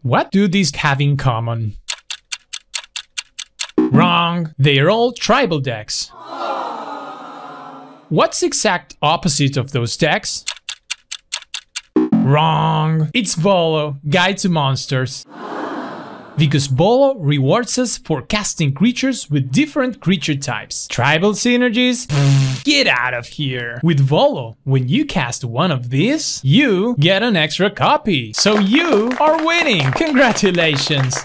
What do these have in common? Wrong. They're all tribal decks. What's the exact opposite of those decks? Wrong. It's Volo, Guide to Monsters. Because Volo rewards us for casting creatures with different creature types. Tribal synergies? Get out of here! With Volo, when you cast one of these, you get an extra copy. So you are winning! Congratulations!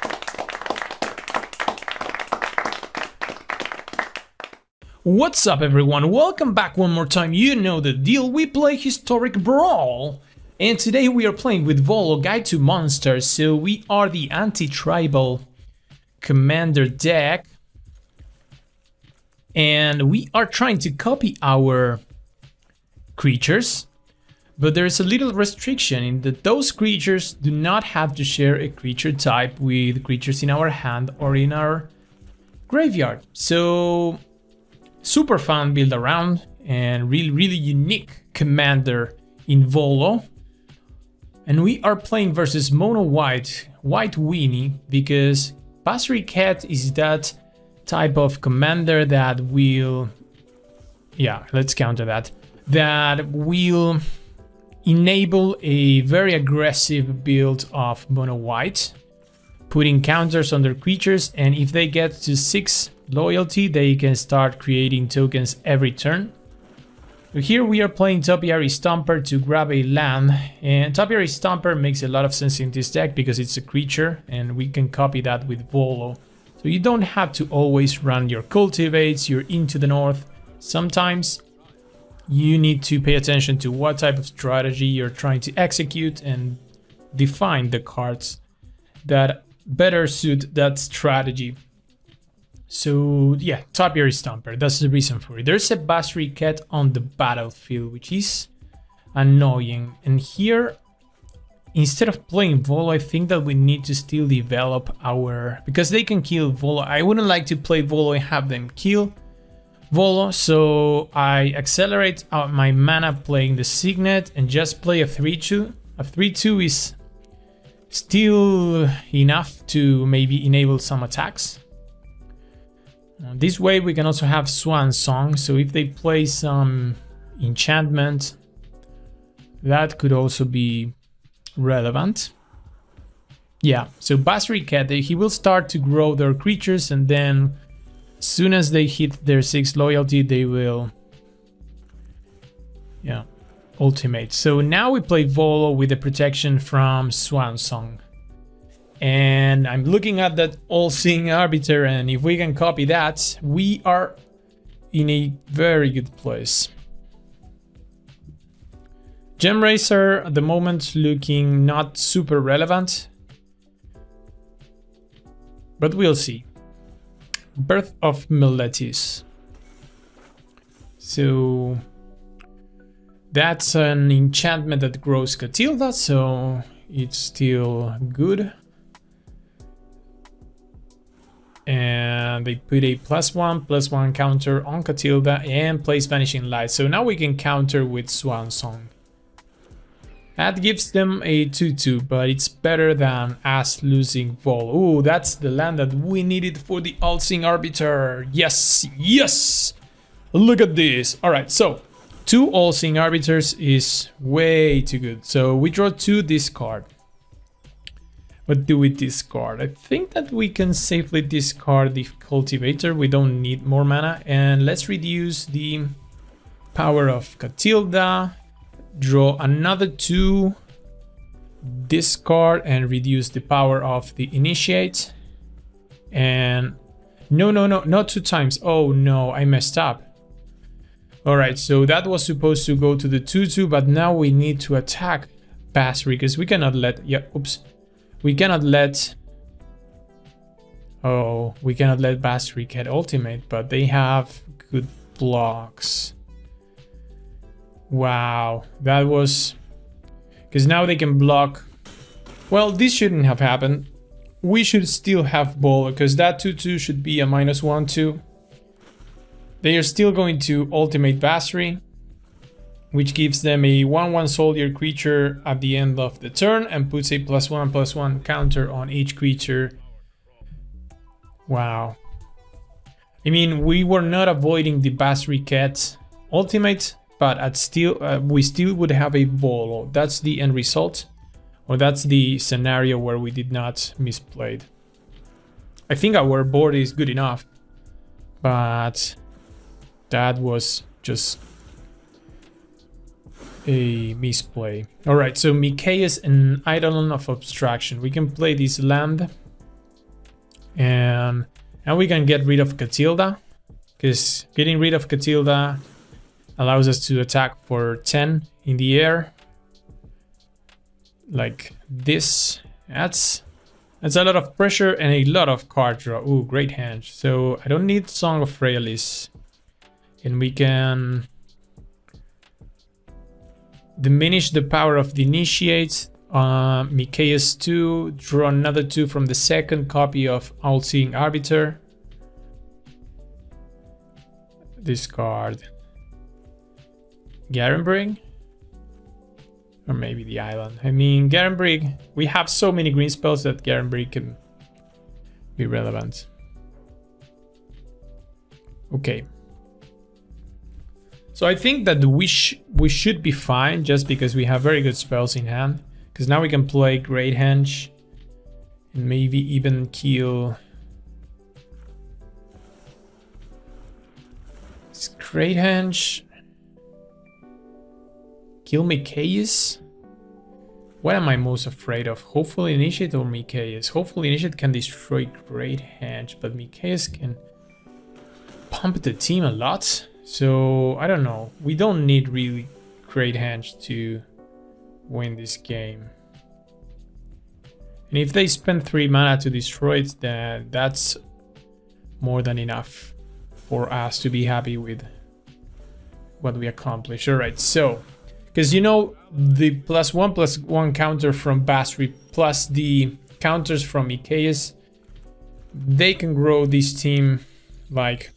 What's up everyone? Welcome back one more time. You know the deal, we play Historic Brawl. And today we are playing with Volo, Guide to Monsters, so we are the anti-tribal commander deck. And we are trying to copy our creatures, but there's a little restriction in that those creatures do not have to share a creature type with creatures in our hand or in our graveyard. So, super fun build around and really unique commander in Volo. And we are playing versus Mono White Weenie, because Basri Cat is that type of commander that will... yeah, let's counter that. That will enable a very aggressive build of Mono White, putting counters on their creatures, and if they get to 6 loyalty, they can start creating tokens every turn. Here we are playing Topiary Stomper to grab a land, and Topiary Stomper makes a lot of sense in this deck because it's a creature and we can copy that with Volo. So you don't have to always run your cultivates, your Into the North. Sometimes you need to pay attention to what type of strategy you're trying to execute and define the cards that better suit that strategy. So yeah, Topiary Stomper, that's the reason for it. There's a Basri Cat on the battlefield, which is annoying. And here, instead of playing Volo, I think that we need to still develop our... because they can kill Volo. I wouldn't like to play Volo and have them kill Volo, so I accelerate out my mana playing the Signet and just play a 3-2. A 3-2 is still enough to maybe enable some attacks. This way we can also have Swan Song, so if they play some enchantment, that could also be relevant. Yeah, so Basri Cat, he will start to grow their creatures, and then as soon as they hit their 6 loyalty, they will, yeah, ultimate. So now we play Volo with the protection from Swan Song. And I'm looking at that All-Seeing Arbiter, and if we can copy that, we are in a very good place. Gemracer at the moment looking not super relevant, but we'll see. Birth of Meletis. So that's an enchantment that grows Catilda, so it's still good. And they put a +1/+1 counter on Catilda and place Vanishing Light. So now we can counter with Swan Song. That gives them a 2/2, but it's better than us losing Volo. Ooh, that's the land that we needed for the All-Seeing Arbiter. Yes, yes! Look at this. Alright, so 2 All-Seeing Arbiters is way too good. So we draw 2 discard. What do we discard? I think that we can safely discard the Cultivator. We don't need more mana. And let's reduce the power of Catilda. Draw another 2. Discard and reduce the power of the Initiate. And no, not 2 times. Oh no, I messed up. Alright, so that was supposed to go to the 2/2, but now we need to attack Basri because we cannot let... yeah, oops. We cannot let... oh, we cannot let Basri Cat ultimate, but they have good blocks. Wow, that was... because now they can block... well, this shouldn't have happened. We should still have Volo, because that 2/2 should be a -1/2. They are still going to ultimate Basri. which gives them a 1/1 soldier creature at the end of the turn and puts a +1/+1 counter on each creature. Wow. I mean, we were not avoiding the Basriket ultimate, but we still would have a Volo. That's the end result, or that's the scenario where we did not misplayed. I think our board is good enough, but that was just a misplay. All right, so Mikaeus and Eidolon of Abstraction. We can play this land, and we can get rid of Catilda, because getting rid of Catilda allows us to attack for 10 in the air, like this. That's a lot of pressure and a lot of card draw. Ooh, great hand. So I don't need Song of Fraelis, and we can diminish the power of the Initiate. Mikaeus 2, draw another 2 from the second copy of All-Seeing Arbiter. Discard Garenbrig, or maybe the island. I mean, Garenbrig, we have so many green spells that Garenbrig can be relevant. Okay. So I think that we should be fine, just because we have very good spells in hand. Because now we can play Great Henge and maybe even kill... Great Henge. Kill Mikaeus? What am I most afraid of? Hopefully Initiate or Mikaeus? Hopefully Initiate can destroy Great Henge, but Mikaeus can pump the team a lot. So I don't know. We don't need really Great Henge to win this game. And if they spend 3 mana to destroy it, then that's more than enough for us to be happy with what we accomplish. All right, so because you know the +1/+1 counter from Basri plus the counters from Mikaeus, they can grow this team like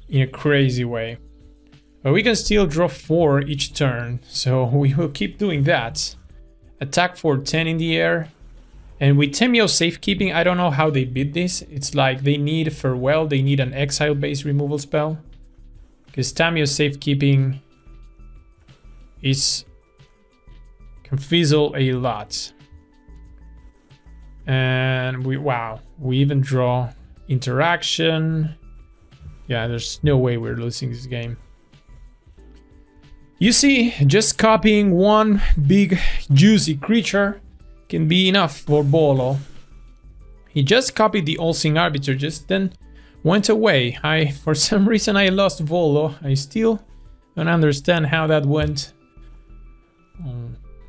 in a crazy way. But we can still draw 4 each turn, so we will keep doing that. Attack for 10 in the air. And with Tamiyo Safekeeping, I don't know how they beat this. It's like they need Farewell, they need an exile-based removal spell. Because Tamiyo Safekeeping can fizzle a lot. And we even draw Interaction. Yeah, there's no way we're losing this game. You see, just copying one big juicy creature can be enough for Bolo. He just copied the All-Seeing Arbiter, just then went away. For some reason I lost Volo. I still don't understand how that went.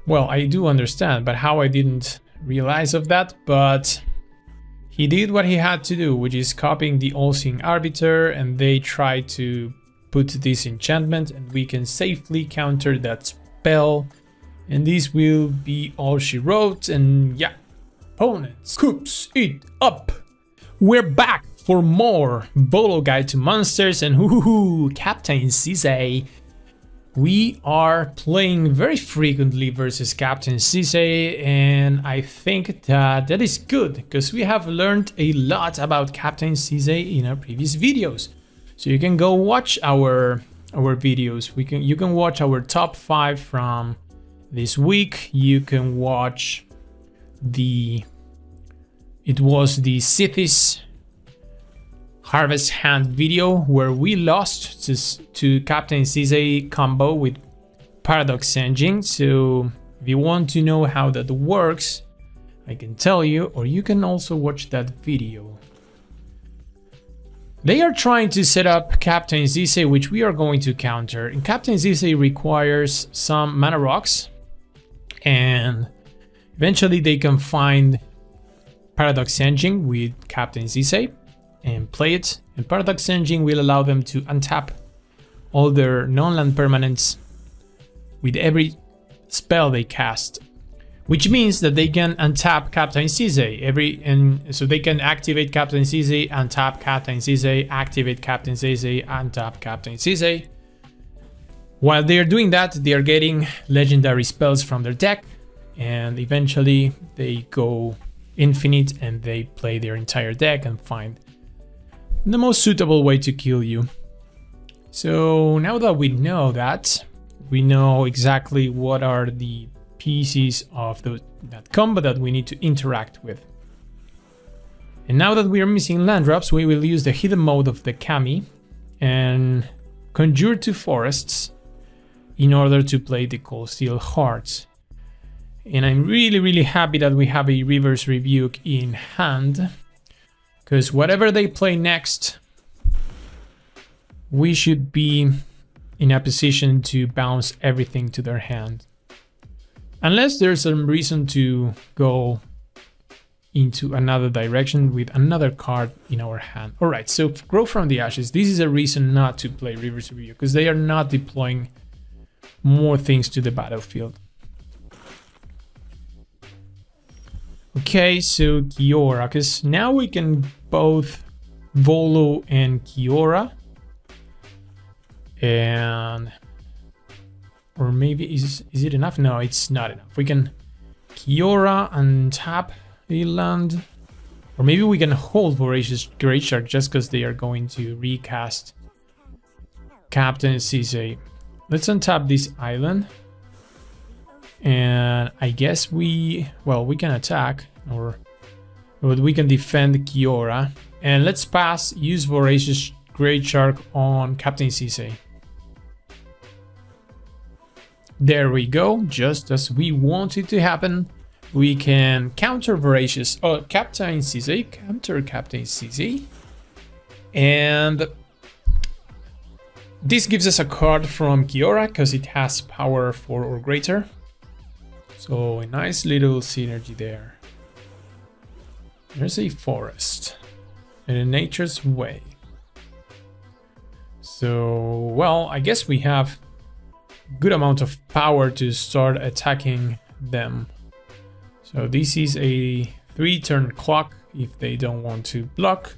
Well, I do understand, but how I didn't realize of that. But he did what he had to do, which is copying the All-Seeing Arbiter, and they tried to put this enchantment, and we can safely counter that spell. And this will be all she wrote, and yeah. Opponents, scoops it up. We're back for more Bolo Guide to Monsters, and Captain Sisay. We are playing very frequently versus Captain Sisay, and I think that is good, because we have learned a lot about Captain Sisay in our previous videos. So you can go watch our videos. You can watch our top 5 from this week. You can watch it was the Sithis Harvest Hand video where we lost to Captain Sisay combo with Paradox Engine. So if you want to know how that works, I can tell you, or you can also watch that video. They are trying to set up Captain Sisay, which we are going to counter. And Captain Sisay requires some mana rocks, and eventually they can find Paradox Engine with Captain Sisay and play it. And Paradox Engine will allow them to untap all their non-land permanents with every spell they cast, which means that they can untap Captain Sisay and so they can activate Captain Sisay, untap Captain Sisay, activate Captain Sisay, untap Captain Sisay. While they are doing that, they are getting legendary spells from their deck, and eventually they go infinite and they play their entire deck and find the most suitable way to kill you. So now that we know that, we know exactly what are the pieces of that combo that we need to interact with. And now that we are missing land drops, we will use the hidden mode of the Kami and conjure 2 forests in order to play the Cold Steel Hearts. And I'm really happy that we have a Reverse Rebuke in hand, because whatever they play next, we should be in a position to bounce everything to their hand. Unless there's some reason to go into another direction with another card in our hand. Alright, so Grow from the Ashes. This is a reason not to play Reverse Rebuke, because they are not deploying more things to the battlefield. Okay, so Kiora, because now we can both Volo and Kiora. And... or maybe, is it enough? No, it's not enough. We can Kiora and tap a land. Or maybe we can hold Voracious Great Shark just because they are going to recast Captain Sisay. Let's untap this island. And I guess we can attack, or we can defend Kiora. And let's pass, use Voracious Great Shark on Captain Sisay. There we go, just as we want it to happen. We can counter Voracious, Captain Sisay, counter Captain Sisay. And this gives us a card from Kiora because it has power 4 or greater. So a nice little synergy there. There's a forest and a Nature's Way. So, well, I guess we have good amount of power to start attacking them. So this is a 3-turn clock if they don't want to block.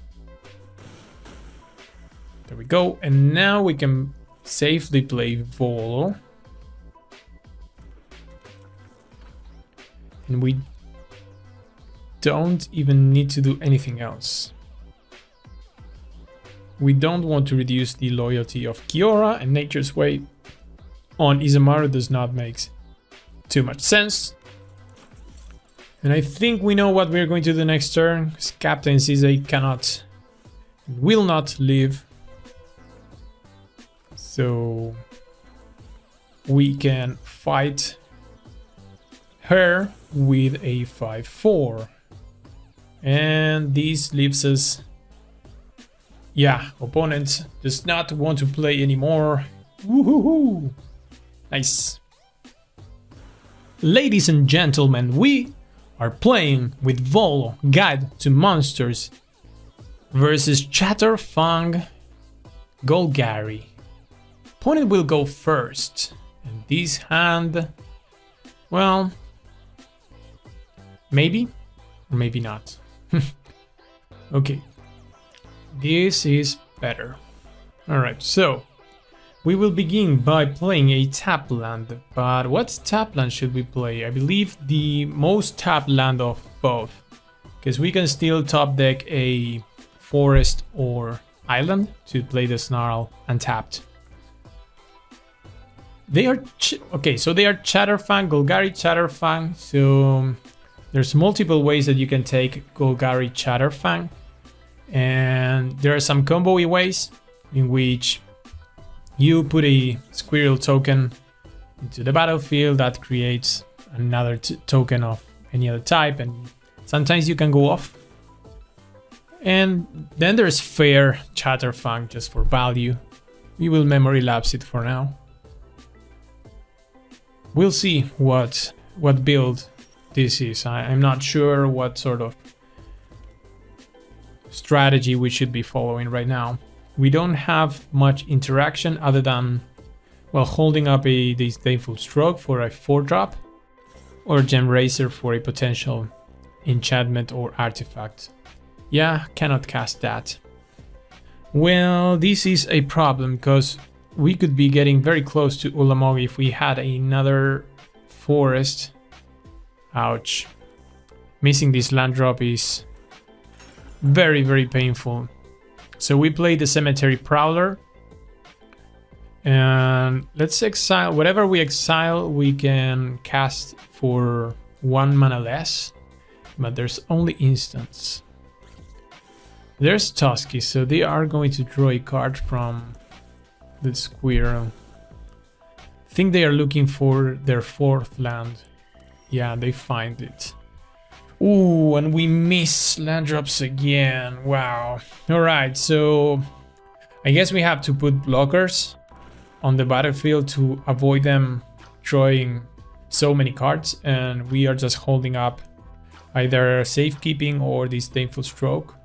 There we go. And now we can safely play Volo. And we don't even need to do anything else. We don't want to reduce the loyalty of Kiora, and Nature's Way on Isamaru does not make too much sense. And I think we know what we're going to do next turn, because Captain Sisay cannot, will not live. So we can fight her with a 5/4. And this leaves us, yeah, opponent does not want to play anymore. Woohoo! Nice. Ladies and gentlemen, we are playing with Volo, Guide to Monsters versus Chatterfang Golgari. Opponent will go first, and this hand, well, maybe or maybe not. Okay, this is better. Alright, so we will begin by playing a tap land, but what tap land should we play? I believe the most tap land of both, because we can still top deck a forest or island to play the Snarl untapped. They are okay, so they are Chatterfang, Golgari, Chatterfang. So there's multiple ways that you can take Golgari, Chatterfang, and there are some combo-y ways in which you put a Squirrel token into the battlefield that creates another token of any other type, and sometimes you can go off. And then there's Fair Chatterfang just for value. We will memory lapse it for now. We'll see what build this is. I'm not sure what sort of strategy we should be following right now. We don't have much interaction other than, well, holding up a Disdainful Stroke for a 4-drop, or Gem Racer for a potential enchantment or artifact. Yeah, cannot cast that. Well, this is a problem because we could be getting very close to Ulamog if we had another forest. Ouch. Missing this land drop is very, very painful. So we play the Cemetery Prowler. And let's exile. Whatever we exile, we can cast for 1 mana less. But there's only instants. There's Tusky, so they are going to draw a card from the squirrel. I think they are looking for their 4th land. Yeah, they find it. Ooh, and we miss land drops again. Wow. Alright, so I guess we have to put blockers on the battlefield to avoid them drawing so many cards, and we are just holding up either Safekeeping or Disdainful Stroke.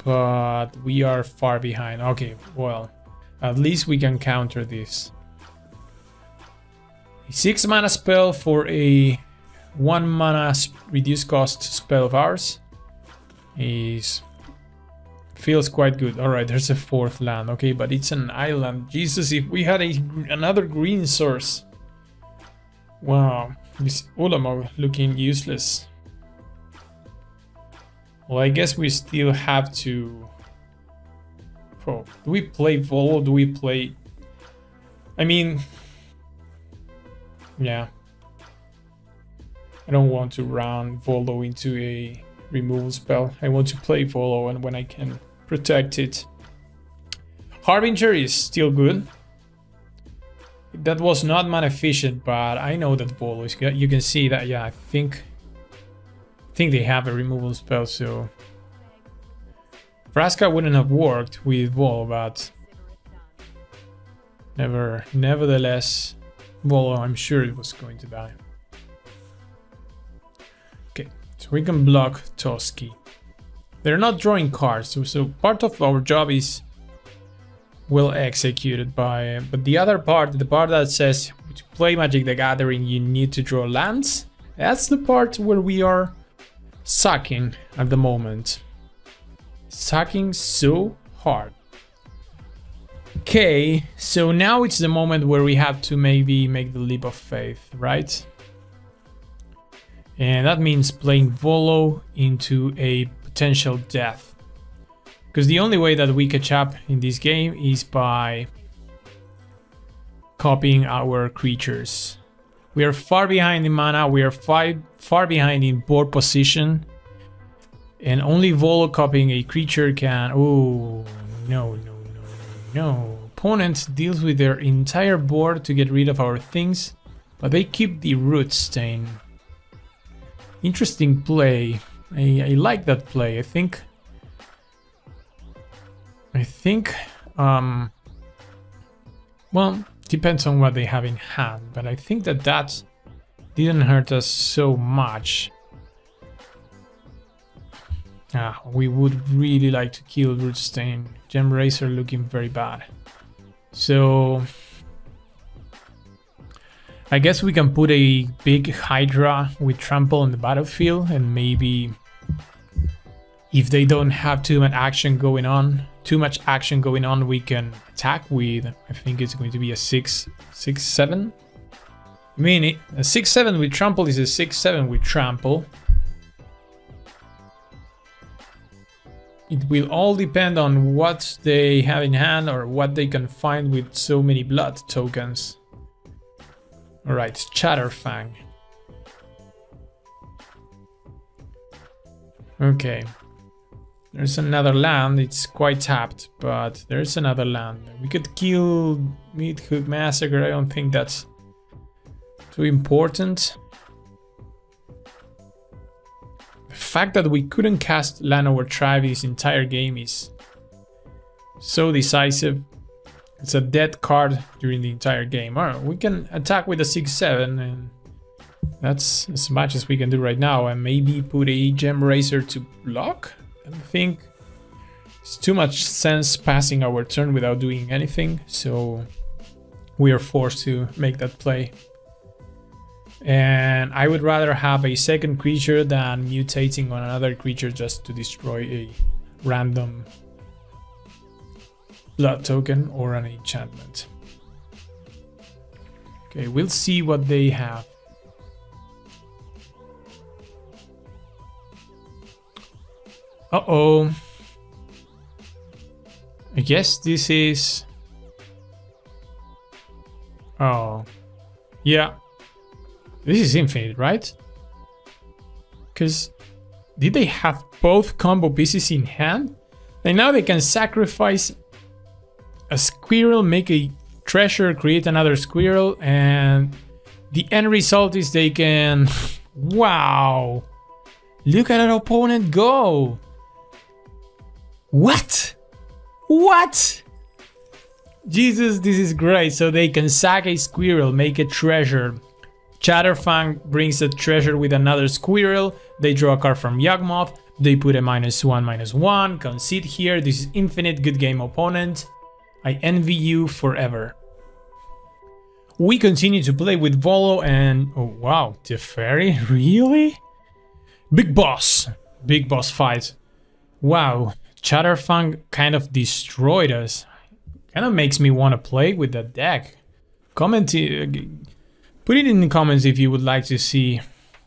But we are far behind. Okay, well, at least we can counter this. A 6 mana spell for a 1 mana reduced cost spell of ours feels quite good. Alright, there's a 4th land. Okay, but it's an island. Jesus, if we had another green source. Wow, this Ulamog looking useless. Well, I guess we still have to... Oh, do we play Volo? Do we play... I mean... Yeah. I don't want to run Volo into a removal spell. I want to play Volo and when I can protect it. Harbinger is still good. That was not mana efficient, but I know that Volo is good. You can see that, yeah, I think they have a removal spell, so Vraska wouldn't have worked with Volo, but nevertheless, Volo, I'm sure it was going to die. Okay, so we can block Toski. They're not drawing cards, so part of our job is well executed by, but the other part, the part that says to play Magic the Gathering, you need to draw lands. That's the part where we are sucking at the moment. Sucking so hard. Okay, so now it's the moment where we have to maybe make the leap of faith, right? And that means playing Volo into a potential death. Because the only way that we catch up in this game is by copying our creatures. We are far behind in mana, we are far behind in board position. And only Volo copying a creature can... Oh, no. Opponent deals with their entire board to get rid of our things, but they keep the Root Stain. Interesting play. I like that play. I think well, depends on what they have in hand, but I think that didn't hurt us so much. We would really like to kill Root Stain. Gemracer looking very bad. So I guess we can put a big Hydra with Trample on the battlefield, and maybe if they don't have too much action going on, we can attack with, I think it's going to be a 6/7. I mean, a 6/7 with Trample is a 6/7 with Trample. It will all depend on what they have in hand or what they can find with so many blood tokens. Alright, Chatterfang. Okay. There's another land. It's quite tapped, but there's another land. We could kill Meathook Massacre. I don't think that's too important. The fact that we couldn't cast Llanowar Tribe this entire game is so decisive. It's a dead card during the entire game. Alright, we can attack with a 6/7, and that's as much as we can do right now. And maybe put a Gemracer to block. I think it's too much sense passing our turn without doing anything, so we are forced to make that play. And I would rather have a second creature than mutating on another creature just to destroy a random blood token or an enchantment. Okay, we'll see what they have. Uh-oh. I guess this is... Oh. Yeah. This is infinite, right? Because did they have both combo pieces in hand? And now they can sacrifice a squirrel, make a treasure, create another squirrel, and the end result is they can... Wow! Look at our opponent go! What? What? Jesus, this is great. So they can sack a squirrel, make a treasure. Chatterfang brings a treasure with another squirrel. They draw a card from Yawgmoth. They put a -1/-1. Concede here. This is infinite. Good game, opponent. I envy you forever. We continue to play with Volo and... Oh, wow. Teferi? Really? Big boss. Big boss fight. Wow. Chatterfang kind of destroyed us. Kind of makes me want to play with that deck. Comment, put it in the comments if you would like to see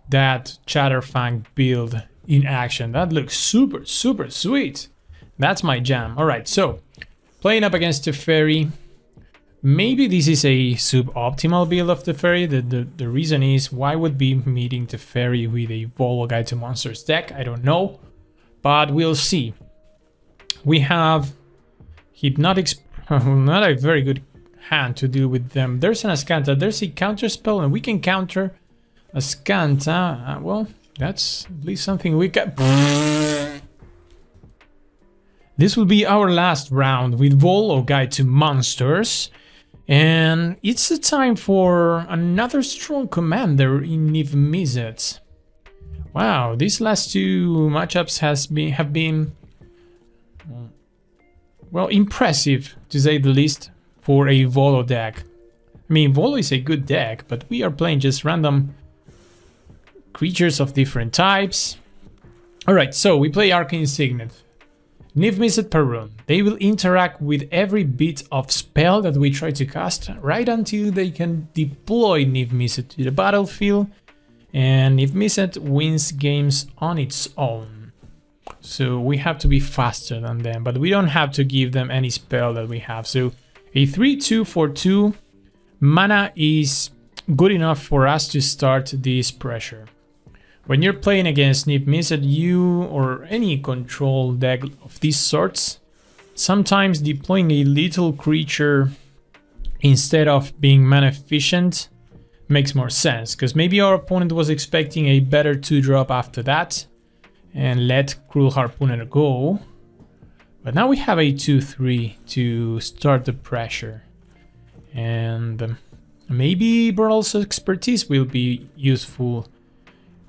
that Chatterfang build in action. That looks super, super sweet. That's my jam. Alright, so playing up against Teferi. Maybe this is a suboptimal build of Teferi. The reason is, why would be meeting Teferi with a Volo Guide to Monsters deck? I don't know, but we'll see. We have Hypnotic, not a very good hand to deal with them. There's an Azcanta, there's a counter spell, and we can counter Azcanta. Well, that's at least something we can. This will be our last round with Volo Guide to Monsters. And it's a time for another strong commander in Niv Mizzet. Wow, these last two matchups have been well, impressive, to say the least, for a Volo deck. I mean, Volo is a good deck, but we are playing just random creatures of different types. Alright, so we play Arcane Signet. Niv Mizzet Parun. They will interact with every bit of spell that we try to cast, right until they can deploy Niv Mizzet to the battlefield, and Niv Mizzet wins games on its own. So we have to be faster than them, but we don't have to give them any spell that we have. So a 3/2 for 2 mana is good enough for us to start this pressure. When you're playing against Niv Mizzet, you or any control deck of these sorts, sometimes deploying a little creature instead of being mana efficient makes more sense, because maybe our opponent was expecting a better 2-drop after that and let Cruel Harpooner go. But now we have a 2/3 to start the pressure. And maybe Baral's Expertise will be useful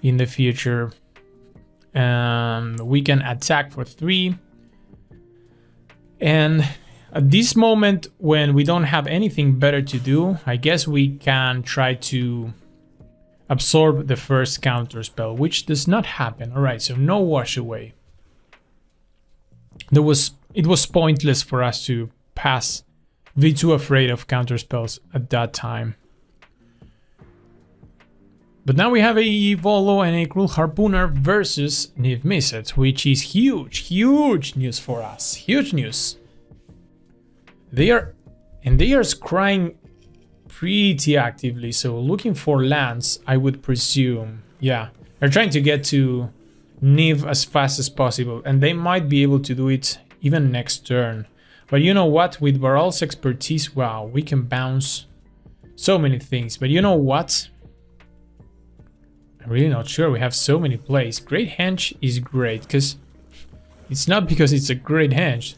in the future. We can attack for 3. And at this moment, when we don't have anything better to do, I guess we can try to absorb the first counter spell, which does not happen. Alright, so no Wash Away. It was pointless for us to pass V2 afraid of counter spells at that time. But now we have a Volo and a Cruel Harpooner versus Niv Mizzet, which is huge news for us. Huge news. They are scrying pretty actively, so looking for lands, I would presume. Yeah, they're trying to get to Niv as fast as possible, and they might be able to do it even next turn. But you know what? With Baral's Expertise, wow, we can bounce so many things. But you know what? I'm really not sure. We have so many plays. Great Henge is great, because it's not because it's a great henge,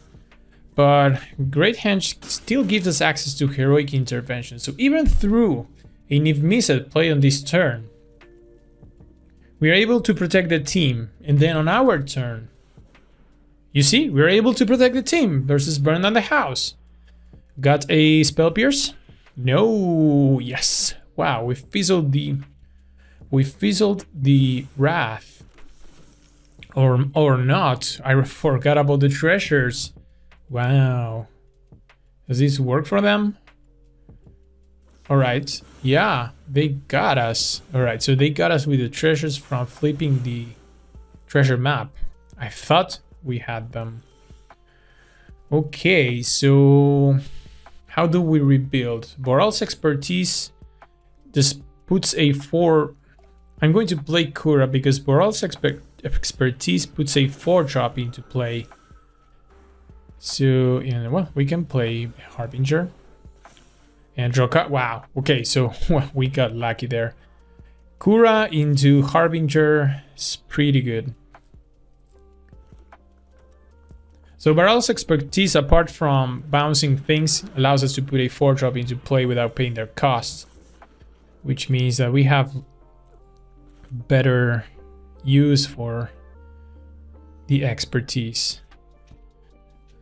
but Great Henge still gives us access to Heroic Intervention. So even through a Niv Mizzet play on this turn, we are able to protect the team. And then on our turn, you see, we're able to protect the team versus Burn Down the House. Got a Spell Pierce? No. Yes. Wow, we fizzled the Wrath. Or not. I forgot about the treasures. Wow. Does this work for them? Alright, yeah, they got us. Alright, so they got us with the treasures from flipping the treasure map. I thought we had them. Okay, so how do we rebuild? Boral's expertise just puts a 4. I'm going to play Kura because Boral's expertise puts a 4-drop into play. So, you know, well, we can play Harbinger. And draw card. Wow. Okay, so well, we got lucky there. Kura into Harbinger is pretty good. So Boral's expertise, apart from bouncing things, allows us to put a 4-drop into play without paying their costs, which means that we have better use for the expertise.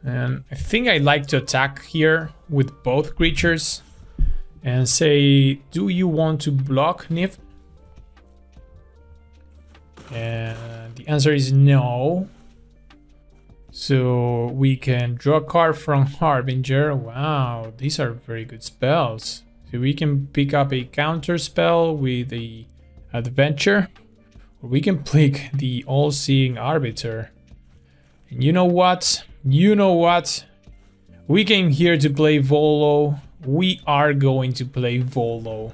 And I think I'd like to attack here with both creatures. And say, do you want to block Niv? And the answer is no. So we can draw a card from Harbinger. Wow, these are very good spells. So we can pick up a counter spell with the Adventure. Or we can pick the All-Seeing Arbiter. And you know what? You know what? We came here to play Volo. We are going to play Volo.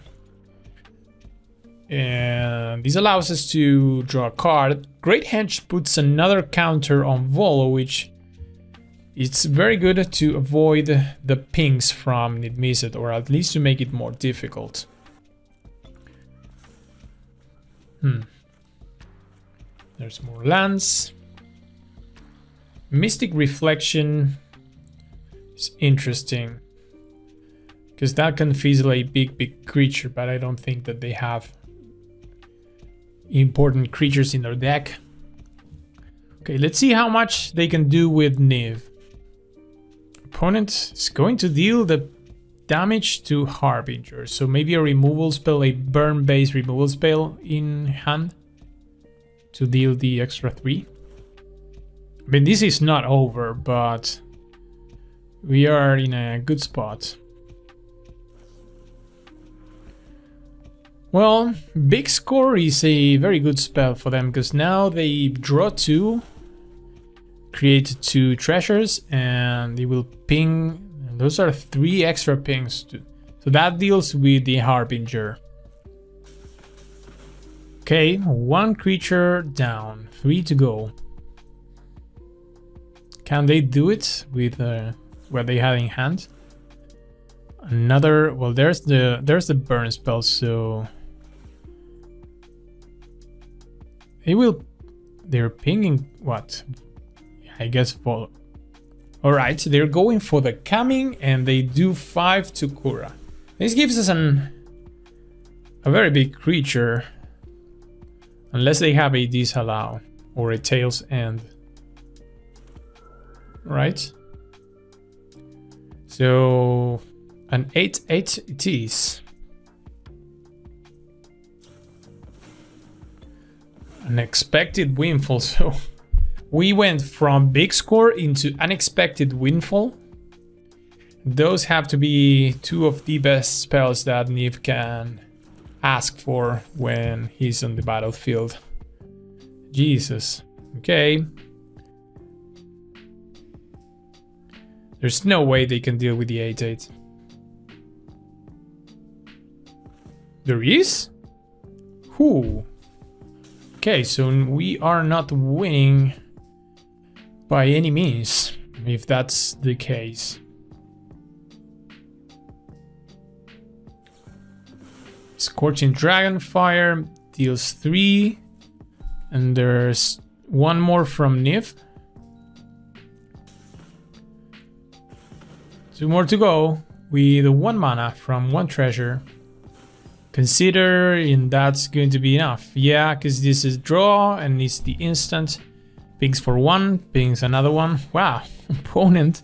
And this allows us to draw a card. Great Henge puts another counter on Volo, which it's very good to avoid the pings from Niv-Mizzet, or at least to make it more difficult. There's more lands. Mystic Reflection is interesting, because that can fizzle a big creature, but I don't think that they have important creatures in their deck. Okay, let's see how much they can do with Niv. Opponent is going to deal the damage to Harbinger, so maybe a removal spell, a burn-based removal spell in hand to deal the extra 3. I mean, this is not over, but we are in a good spot. Well, Big Score is a very good spell for them, because now they draw 2, create 2 treasures, and they will ping. And those are 3 extra pings too. So that deals with the Harbinger. Okay, 1 creature down, 3 to go. Can they do it with what they have in hand? Another, well, there's the burn spell, so they're pinging what? I guess Volo. Alright, so they're going for the coming, and they do 5 to Kura. This gives us a very big creature, unless they have a disallow or a tail's end. Right? So an 8/8 it is. Unexpected windfall. So we went from Big Score into Unexpected Windfall. Those have to be 2 of the best spells that Niv can ask for when he's on the battlefield. Jesus. Okay. There's no way they can deal with the 8/8. There is? Who? Okay, so we are not winning by any means, if that's the case. Scorching Dragonfire deals 3, and there's 1 more from Niv. 2 more to go with 1 mana from 1 treasure. Considering that's going to be enough. Yeah, because this is draw and it's the instant. Pings for 1, pings another one. Wow, opponent.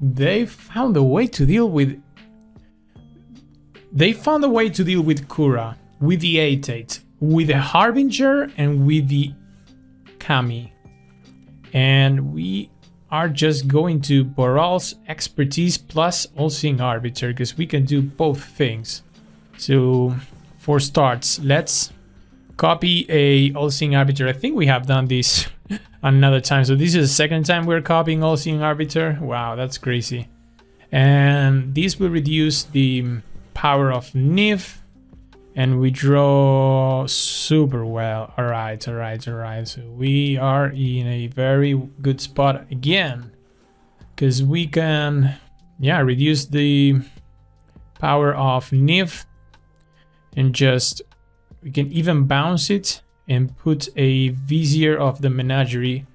They found a way to deal with... They found a way to deal with Kura, with the 8/8, with the Harbinger, and with the Kami. And we are just going to Boral's expertise plus All-Seeing Arbiter, because we can do both things. So for starts, let's copy a All-Seeing Arbiter. I think we have done this another time. So this is the second time we're copying All-Seeing Arbiter. Wow, that's crazy. And this will reduce the power of Niv. And we draw super well. All right. So we are in a very good spot again, because we can, yeah, reduce the power of Niv, and just we can even bounce it and put a Vizier of the Menagerie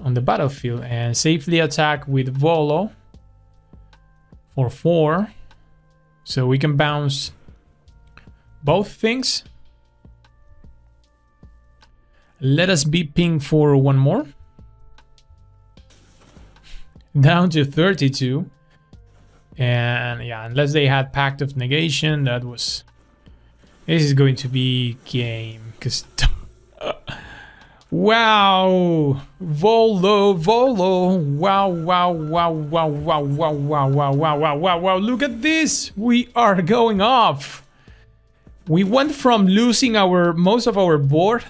on the battlefield and safely attack with Volo for 4. So we can bounce both things. Let us be ping for one more. Down to 32. And yeah, unless they had Pact of Negation, that was... This is going to be game. Because... Wow! Volo! Wow! Look at this! We are going off! We went from losing most of our board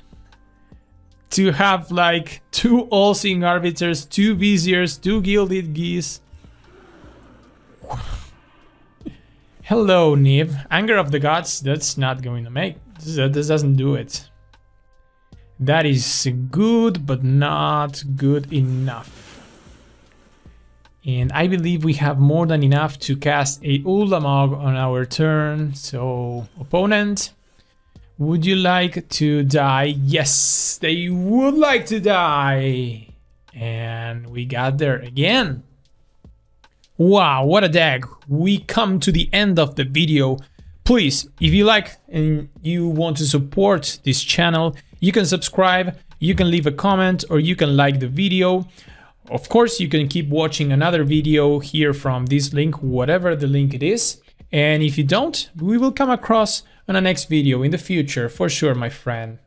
to have like 2 All-Seeing Arbiters, 2 Viziers, 2 Gilded Geese. Hello, Niv. Anger of the Gods, that's not going to make. This doesn't do it. That is good, but not good enough. And I believe we have more than enough to cast a Ulamog on our turn. So, opponent, would you like to die? Yes, they would like to die. And we got there again. Wow, what a deck. We come to the end of the video. Please, if you like and you want to support this channel, you can subscribe, you can leave a comment, or you can like the video. Of course, you can keep watching another video here from this link, whatever the link it is. And if you don't, we will come across on a next video in the future, for sure, my friend.